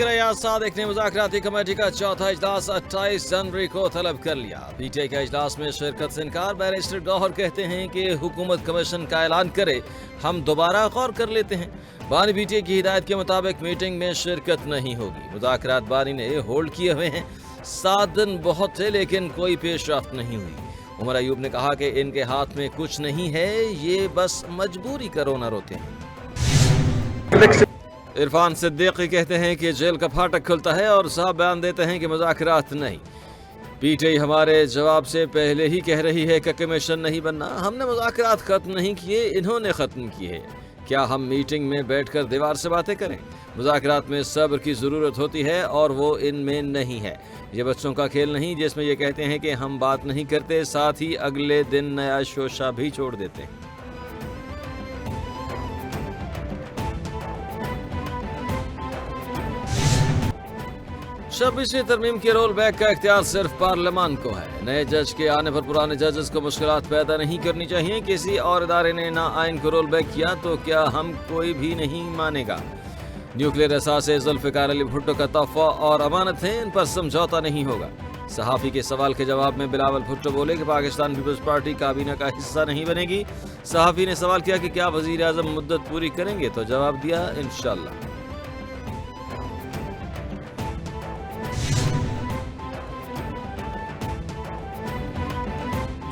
Speaker Ayaz Sadiq ने मुज़ाकराती committee का चौथा इजलास 28 जनवरी को तलब कर लिया। पीटीआई का इजलास में शिरकत से इनकार। बैरिस्टर गौहर कहते हैं कि हुकूमत कमीशन का ऐलान करे, हम दोबारा गौर कर लेते हैं। बानी पीटीआई की हिदायत के मुताबिक मीटिंग में शिरकत नहीं होगी। मुज़ाकरात बानी ने होल्ड किए हुए हैं। 7 दिन बहुत थे लेकिन कोई पेशरफ्त नहीं हुई। उमर अयूब ने कहा कि इनके हाथ में कुछ नहीं है, ये बस मजबूरी का रोना रोते हैं। इरफान सिद्दीकी कहते हैं कि जेल का फाटक खुलता है और साहब बयान देते हैं कि मुज़ाकरात नहीं। पीटीआई हमारे जवाब से पहले ही कह रही है कि कमीशन नहीं बनना। हमने मुज़ाकरात खत्म नहीं किए, इन्होंने खत्म किए। क्या हम मीटिंग में बैठकर दीवार से बातें करें? मुज़ाकरात में सब्र की ज़रूरत होती है और वो इनमें नहीं है। ये बच्चों का खेल नहीं जिसमें ये कहते हैं कि हम बात नहीं करते, साथ ही अगले दिन नया शोशा भी छोड़ देते हैं। छब्बीसवीं तरमीम के रोल बैक का इख्तियार सिर्फ पार्लियामान को है। नए जज के आने पर पुराने जजेस को मुश्किलात पैदा नहीं करनी चाहिए। किसी और इदारे ने ना आइन को रोल बैक किया तो क्या हम कोई भी नहीं मानेगा। न्यूक्लियर असासे जुल्फ़िकार अली भुट्टो का तोहफा और अमानत है, इन पर समझौता नहीं होगा। सहाफ़ी के सवाल के जवाब में बिलावल भुट्टो बोले कि पाकिस्तान पीपल्स पार्टी काबीना का हिस्सा नहीं बनेगी। सहाफ़ी ने सवाल किया कि क्या वज़ीर आज़म मुद्दत पूरी करेंगे, तो जवाब दिया इंशाअल्लाह।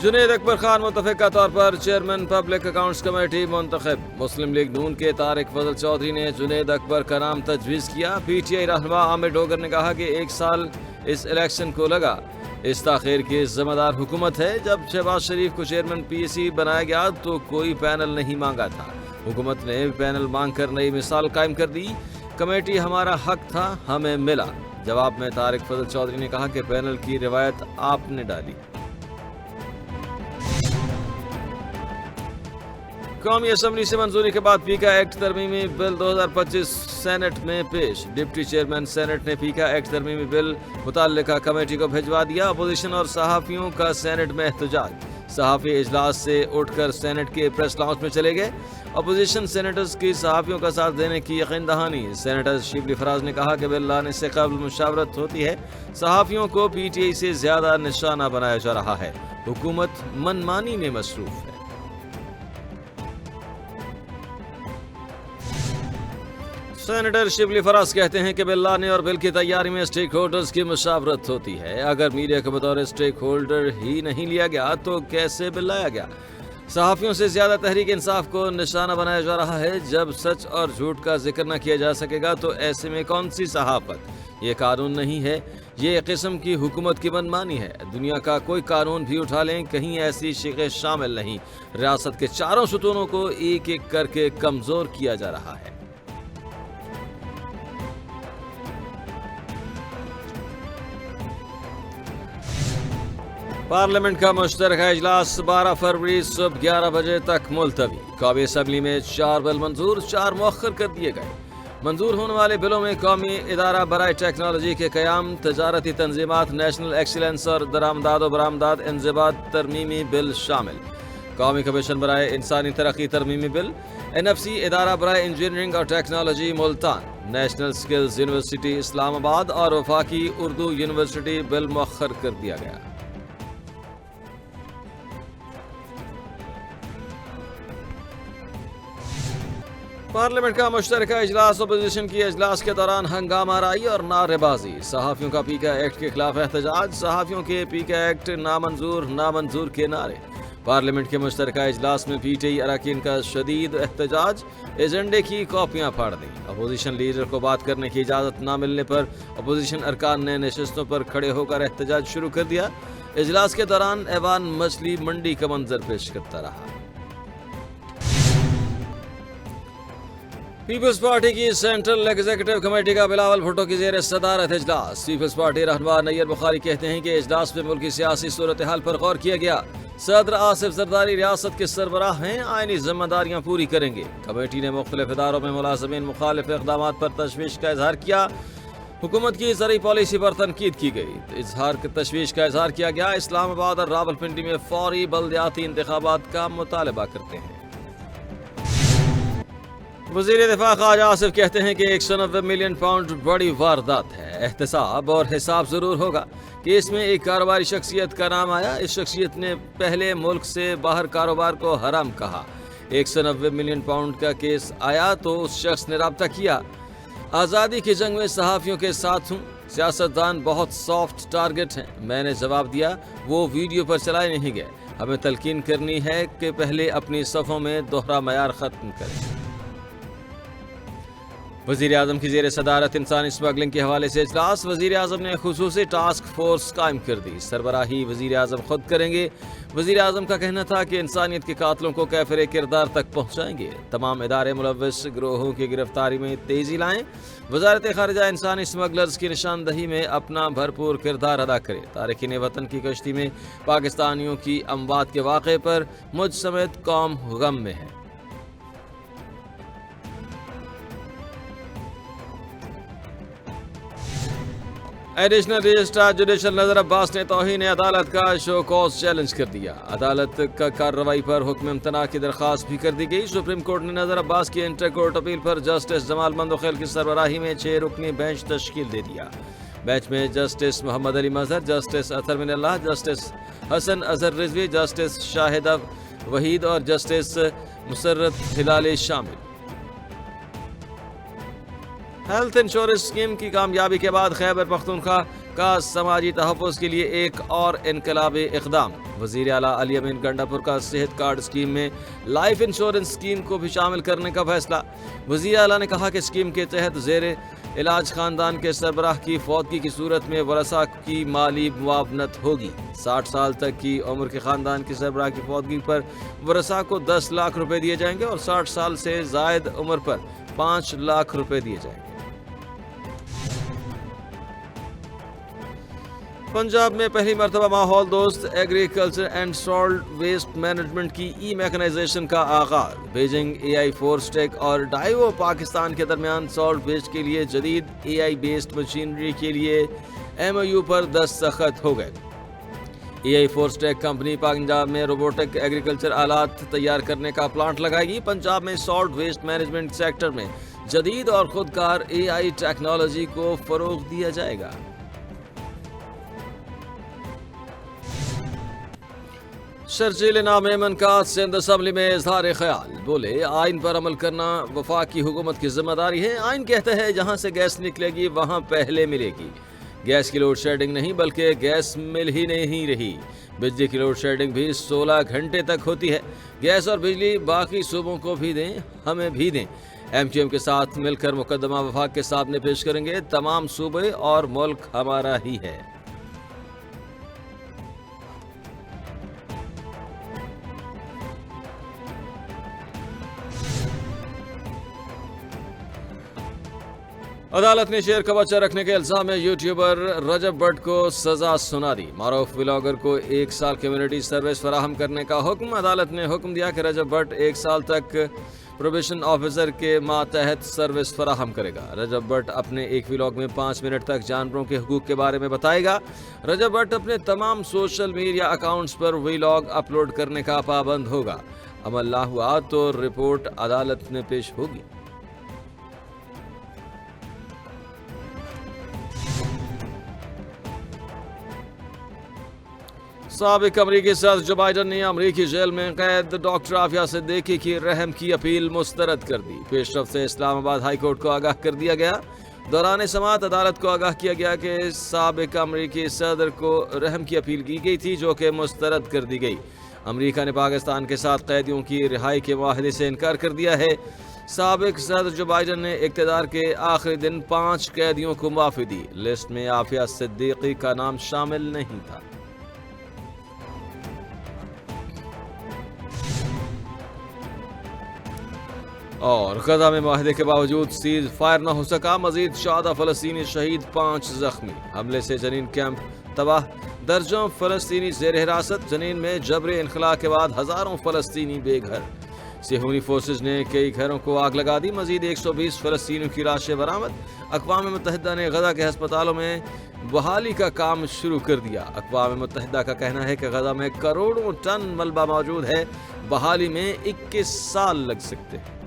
जुनैद अकबर खान मुतफ़िक़ा तौर पर चेयरमैन पब्लिक अकाउंट्स कमेटी मुंतखब। मुस्लिम लीग नून के तारिक फजल चौधरी ने जुनैद अकबर का नाम तजवीज़ किया। पीटीआई रहनुमा आमिर डोगर ने कहा कि 1 साल इस इलेक्शन को लगा, इस ताख़ीर की ज़िम्मेदार हुकूमत है। जब शहबाज शरीफ को चेयरमैन पीएसी बनाया गया तो कोई पैनल नहीं मांगा था, हुकूमत ने पैनल मांग कर नई मिसाल कायम कर दी। कमेटी हमारा हक था, हमें मिला। जवाब में तारिक फजल चौधरी ने कहा कि पैनल की रिवायत आपने डाली। कौमी असम्बली से मंजूरी के बाद पीका एक्ट तरमीमी बिल 2025 सेनेट में पेश। डिप्टी चेयरमैन सेनेट ने पीका एक्ट तरमीमी बिल मुतल्लिका कमेटी को भिजवा दिया। अपोजिशन और सहाफ़ियों का सेनेट में एहतजाज। सहाफ़ी इजलास से उठकर सेनेट के प्रेस लाउंज में चले गए। अपोजिशन सेनेटर्स की सहाफ़ियों का साथ देने की यकीन दहानी। सेनेटर शिबली फराज ने कहा कि बिल लाने से कबल मुशावरत होती है। सहाफ़ियों को पीटीआई से ज़्यादा निशाना बनाया जा रहा है। हुकूमत मनमानी में मसरूफ़ है। सेनेटर शिबली फराज कहते हैं कि बिल लाने और बिल की तैयारी में स्टेक होल्डर्स की मुशावरत होती है। अगर मीडिया को बतौर स्टेक होल्डर ही नहीं लिया गया तो कैसे बिल लाया गया। सहाफ़ियों से ज़्यादा तहरीक इंसाफ को निशाना बनाया जा रहा है। जब सच और झूठ का जिक्र न किया जा सकेगा तो ऐसे में कौन सी सहाफ़त। ये कानून नहीं है, ये एक किस्म की हुकूमत की मनमानी है। दुनिया का कोई कानून भी उठा लें, कहीं ऐसी शिक़ें शामिल नहीं। रियासत के चारों सुतूनों को एक एक करके कमज़ोर किया जा रहा है। पार्लियामेंट का मुश्तरका इजलास 12 फरवरी सुबह 11 बजे तक मुलतवी। कौमी असम्बली में 4 बिल मंजूर, 4 मौखर कर दिए गए। मंजूर होने वाले बिलों में कौमी इदारा बराए टेक्नोलॉजी के क़याम, तजारती तंजीमात, नेशनल एक्सीलेंस और दरामदाद व बरामदाद इंज़िबात तरमीमी बिल शामिल। कौमी कमीशन बराए इंसानी तरक्की तरमीमी बिल, NFC इदारा बराए इंजीनियरिंग और technology Multan, national skills university Islamabad और वफाकी उर्दू यूनिवर्सिटी बिल मौखर कर दिया गया। पार्लियामेंट का मुश्तरका इजलास। अपोजिशन की इजलास के दौरान हंगामा राई और नारेबाजी। सहाफ़ियों का पीका एक्ट के खिलाफ एहतजाज। सहाफ़ियों के पीका एक्ट नामंजूर, नामंजूर के नारे। पार्लियामेंट के मुश्तरका इजलास में पीटीआई अरकान का शदीद एहतजाज। एजेंडे की कॉपियां फाड़ दी। अपोजिशन लीडर को बात करने की इजाज़त न मिलने पर अपोजिशन अरकान ने नशिस्तों पर खड़े होकर एहतजाज शुरू कर दिया। इजलास के दौरान ऐवान मछली मंडी का मंजर पेश करता रहा। पीपल्स पार्टी की सेंट्रल एग्जीक्यूटिव कमेटी का बिलावल भुट्टो की ज़ेर सदारत इजलास। पीपल्स पार्टी रहनुमा नैयर बुखारी कहते हैं कि इजलास में मुल्क की सियासी सूरत हाल पर गौर किया गया। सदर आसिफ जरदारी रियासत के सरबराह हैं, आईनी जिम्मेदारियां पूरी करेंगे। कमेटी ने मुख्तलिफ इदारों में मुलाज़मीन मुखालिफ इक़दामात पर तशवीश का इजहार किया। हुकूमत की ज़रूरी पॉलिसी पर तनकीद की गई। इजहार तशवीश का इजहार किया गया। इस्लामाबाद और रावलपिंडी में फौरी बल्दियाती इंतखाबात का मुतालबा करते हैं। وزیر دفاع خواجہ آصف کہتے ہیں کہ 190 ملین پاؤنڈ بڑی واردات ہے۔ احتساب اور حساب ضرور ہوگا کہ اس میں ایک کاروباری شخصیت کا نام آیا۔ اس شخصیت نے پہلے ملک سے باہر کاروبار کو حرام کہا۔ 190 ملین پاؤنڈ کا کیس آیا تو اس شخص نے رابطہ کیا۔ آزادی کی جنگ میں صحافیوں کے ساتھ ہوں، سیاستدان بہت سافٹ ٹارگٹ ہیں۔ میں نے جواب دیا، وہ ویڈیو پر چلائے نہیں گئے۔ ہمیں تلقین کرنی ہے کہ پہلے اپنی صفوں میں دوہرا معیار ختم کریں۔ وزیر اعظم کی زیر صدارت انسانی اسمگلنگ کے حوالے سے اجلاس۔ وزیر اعظم نے خصوصی ٹاسک فورس قائم کر دی۔ سربراہی وزیر اعظم خود کریں گے۔ وزیر اعظم کا کہنا تھا کہ انسانیت کے قاتلوں کو کیفر کردار تک پہنچائیں گے۔ تمام ادارے ملوث گروہوں کی گرفتاری میں تیزی لائیں۔ وزارت خارجہ انسانی اسمگلرز کی نشاندہی میں اپنا بھرپور کردار ادا کرے۔ تارکین وطن کی کشتی میں پاکستانیوں کی اموات کے واقعے پر مجھ سمیت قوم غم میں ہے۔ ایڈیشنل رجسٹرار جوڈیشل نذر عباس نے توہین عدالت کا شو کوز چیلنج کر دیا۔ عدالت کا کارروائی پر حکم امتناع کی درخواست بھی کر دی گئی۔ سپریم کورٹ نے نذر عباس کی انٹر کورٹ اپیل پر جسٹس جمال مندوخیل کی سربراہی میں 6 رکنی بینچ تشکیل دے دیا۔ بینچ میں جسٹس محمد علی مظہر، جسٹس اطہر من اللہ، جسٹس حسن اظہر رضوی، جسٹس شاہدہ وحید اور جسٹس مسرت ہلالی شامل۔ ہیلتھ انشورنس اسکیم کی کامیابی کے بعد خیبر پختونخوا کا سماجی تحفظ کے لیے ایک اور انقلابی اقدام۔ وزیر اعلیٰ علی امین گنڈا پور کا صحت کارڈ اسکیم میں لائف انشورنس اسکیم کو بھی شامل کرنے کا فیصلہ۔ وزیر اعلیٰ نے کہا کہ اسکیم کے تحت زیر علاج خاندان کے سربراہ کی فوتگی کی صورت میں ورثاء کی مالی معاونت ہوگی۔ 60 سال تک کی عمر کے خاندان کی سربراہ کی فوتگی پر ورثاء کو 10 لاکھ روپے دیے جائیں گے اور 60 سال سے زائد عمر پر 5 لاکھ روپے دیے جائیں گے۔ پنجاب میں پہلی مرتبہ ماحول دوست agriculture and solid waste management کی ای میکنائزیشن کا آغاز۔ بیجنگ اے آئی فورس ٹیک اور ڈائیو پاکستان کے درمیان سالٹ ویسٹ کے لیے جدید اے آئی بیسڈ مشینری کے لیے ایم او یو پر دستخط ہو گئے۔ اے آئی فورس ٹیک کمپنی پنجاب میں روبوٹک ایگریکلچر آلات تیار کرنے کا پلانٹ لگائے گی۔ پنجاب میں سالٹ ویسٹ مینجمنٹ سیکٹر میں جدید اور خودکار اے آئی ٹیکنالوجی کو فروغ دیا جائے گا۔ شرجیل انعام ایمن کا سندھ اسمبلی میں اظہار خیال۔ بولے، آئین پر عمل کرنا وفاق کی حکومت کی ذمہ داری ہے۔ آئین کہتا ہے جہاں سے گیس نکلے گی وہاں پہلے ملے گی۔ گیس کی لوڈ شیڈنگ نہیں بلکہ گیس مل ہی نہیں رہی۔ بجلی کی لوڈ شیڈنگ بھی 16 گھنٹے تک ہوتی ہے۔ گیس اور بجلی باقی صوبوں کو بھی دیں، ہمیں بھی دیں۔ ایم کیو ایم کے ساتھ مل کر مقدمہ وفاق کے سامنے پیش کریں گے۔ تمام صوبے اور ملک ہمارا ہی ہے۔ عدالت نے شیر کا بچہ رکھنے کے الزام میں یوٹیوبر رجب بٹ کو سزا سنا دی۔ معروف ولاگر کو 1 سال کمیونٹی سروس فراہم کرنے کا حکم۔ عدالت نے حکم دیا کہ رجب بٹ 1 سال تک پروبیشن آفیسر کے ماتحت سروس فراہم کرے گا۔ رجب بٹ اپنے ایک ولاگ میں 5 منٹ تک جانوروں کے حقوق کے بارے میں بتائے گا۔ رجب بٹ اپنے تمام سوشل میڈیا اکاؤنٹس پر ولاگ اپلوڈ کرنے کا پابند ہوگا۔ عمل نہ ہوا تو رپورٹ عدالت میں پیش ہوگی۔ سابق امریکی صدر جو بائیڈن نے امریکی جیل میں قید ڈاکٹر عافیہ صدیقی کی رحم کی اپیل مسترد کر دی۔ پیش رفت سے اسلام آباد ہائی کورٹ کو آگاہ کر دیا گیا۔ دوران سماعت عدالت کو آگاہ کیا گیا کہ سابق امریکی صدر کو رحم کی اپیل کی گئی تھی جو کہ مسترد کر دی گئی۔ امریکہ نے پاکستان کے ساتھ قیدیوں کی رہائی کے معاہدے سے انکار کر دیا ہے۔ سابق صدر جو بائیڈن نے اقتدار کے آخری دن 5 قیدیوں کو معافی دی۔ لسٹ میں عافیہ صدیقی کا نام شامل نہیں تھا۔ اور غزہ میں معاہدے کے باوجود سیز فائر نہ ہو سکا۔ مزید 14 فلسطینی شہید، 5 زخمی۔ حملے سے جنین کیمپ تباہ، درجنوں فلسطینی زیر حراست۔ جنین میں جبری انخلاء کے بعد ہزاروں فلسطینی بے گھر۔ صہیونی فورسز نے کئی گھروں کو آگ لگا دی۔ مزید 120 فلسطینیوں کی لاشیں برآمد۔ اقوام متحدہ نے غزہ کے ہسپتالوں میں بحالی کا کام شروع کر دیا۔ اقوام متحدہ کا کہنا ہے کہ غزہ میں کروڑوں ٹن ملبہ موجود ہے، بحالی میں 21 سال لگ سکتے ہیں۔